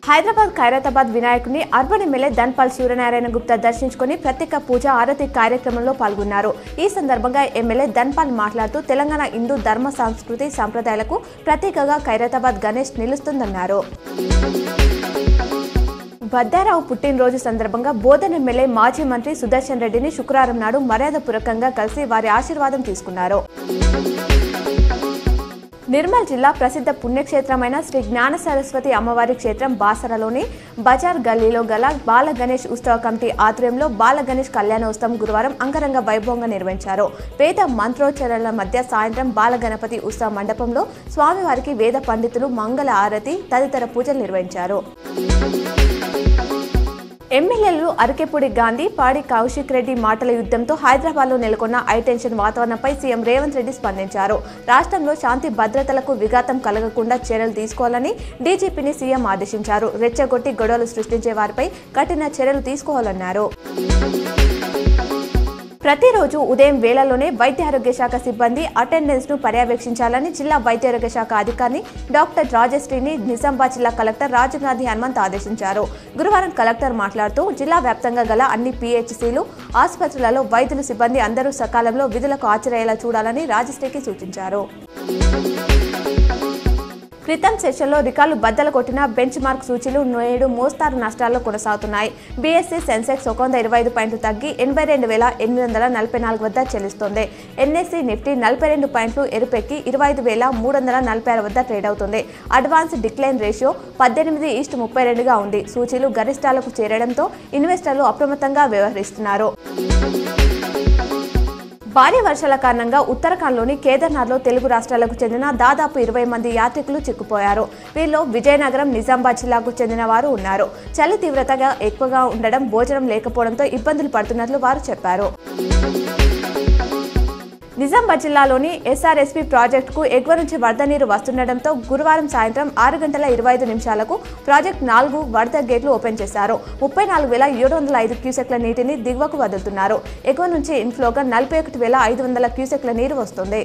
హైదరాబాద్ ఖైరతాబాద్ వినాయకుని urban MLA Dhanpal Suryanarayana Gupta దర్శించుకుని ప్రత్యేక పూజ ఆరతి కార్యక్రమంలో పాల్గొన్నారు. ఈ సందర్భంగా ఎమ్మెల్యే ధన్పాల్ మాట్లాడుతూ తెలంగాణ హిందూ ధర్మ సంస్కృతి సంప్రదాయాలకు ప్రతీకగా ఖైరతాబాద్ గణేష్ నిలుస్తుందన్నారు. భద్దారావు పుట్టినరోజు సందర్భంగా బోధన్ ఎమ్మెల్యే మాజీ మంత్రి సుదర్శన్ రెడ్డిని శుక్రవారం నాడు మర్యాదపూర్వకంగా కలిసి వారి ఆశీర్వాదం తీసుకున్నారు. నిర్మల్ జిల్లా ప్రసిద్ధ పుణ్యక్షేత్రమైన శ్రీ జ్ఞాన సరస్వతి అమ్మవారి క్షేత్రం బాసరలోని బజార్ గల్లీలో గల బాల గణేష్ ఉత్సవ కమిటీ ఆధ్వర్యంలో బాల గణేష్ కళ్యాణోత్సవం గురువారం అంగరంగ వైభవంగా నిర్వహించారు. వేద మంత్రోచ్చరణల మధ్య సాయంత్రం బాల గణపతి ఉత్సవ మండపంలో స్వామివారికి వేద పండితులు మంగళ ఆరతి తదితర పూజలు నిర్వహించారు. ఎమ్మెల్యేలు అరకెపూడి గాంధీ, పాడి కౌశిక్ రెడ్డి మాటల యుద్ధంతో హైదరాబాద్లో నెలకొన్న హైటెన్షన్ వాతావరణంపై సీఎం రేవంత్ రెడ్డి స్పందించారు. రాష్ట్రంలో శాంతి భద్రతలకు విఘాతం కలగకుండా చర్యలు తీసుకోవాలని డీజీపీని సీఎం ఆదేశించారు. రెచ్చగొట్టి గొడవలు సృష్టించే వారిపై కఠిన చర్యలు తీసుకోవాలన్నారు. ప్రతిరోజు ఉదయం వేళల్లోనే వైద్య ఆరోగ్య శాఖ సిబ్బంది అటెండెన్స్ ను పర్యవేక్షించాలని జిల్లా వైద్య ఆరోగ్య శాఖ అధికారిని డాక్టర్ రాజశ్రీని నిజామాబాద్ జిల్లా కలెక్టర్ రాజీవ్ గాంధీ హనుమంత్ ఆదేశించారు. గురువారం కలెక్టర్ మాట్లాడుతూ జిల్లా వ్యాప్తంగా గల అన్ని పీహెచ్సీలు, ఆసుపత్రులలో వైద్యులు సిబ్బంది అందరూ సకాలంలో విధులకు హాజరయ్యేలా చూడాలని రాజశ్రీకి సూచించారు. క్రితం సెషన్లో రికార్డులు బద్దలు కొట్టిన బెంచ్ మార్క్ సూచీలు నేడు మోస్తారు నష్టాల్లో కొనసాగుతున్నాయి. బీఎస్సీ సెన్సెక్స్ 125 పాయింట్లు తగ్గి 82,844 వద్ద చెల్లిస్తోంది. ఎన్ఎస్సీ నిఫ్టీ 42 పాయింట్లు ఎరుపెక్కి 25,346 వద్ద ట్రేడ్ అవుతుంది. అడ్వాన్స్ డిక్లైన్ రేషియో 18:32గా ఉంది. సూచీలు గరిష్టాలకు చేరడంతో ఇన్వెస్టర్లు అప్రమత్తంగా వ్యవహరిస్తున్నారు. భారీ వర్షాల కారణంగా ఉత్తరాఖండ్లోని కేదార్నాథ్లో తెలుగు రాష్ట్రాలకు చెందిన దాదాపు 20 మంది యాత్రికులు చిక్కుపోయారు. వీరిలో విజయనగరం, నిజామాబాద్ జిల్లాకు చెందిన వారు ఉన్నారు. చలి తీవ్రతగా ఎక్కువగా ఉండడం, భోజనం లేకపోవడంతో ఇబ్బందులు పడుతున్నట్లు వారు చెప్పారు. నిజామాబాద్ జిల్లాలోని ఎస్ఆర్ఎస్పీ ప్రాజెక్టుకు ఎగువ నుంచి వరద నీరు వస్తుండటంతో గురువారం సాయంత్రం 6:25 ప్రాజెక్టు 4 వరద గేట్లు ఓపెన్ చేశారు. 34,705 క్యూసెక్ల నీటిని దిగువకు వదులుతున్నారు. ఎగువ నుంచి ఇన్ఫ్లోగా 41,500 క్యూసెక్ల నీరు వస్తుంది.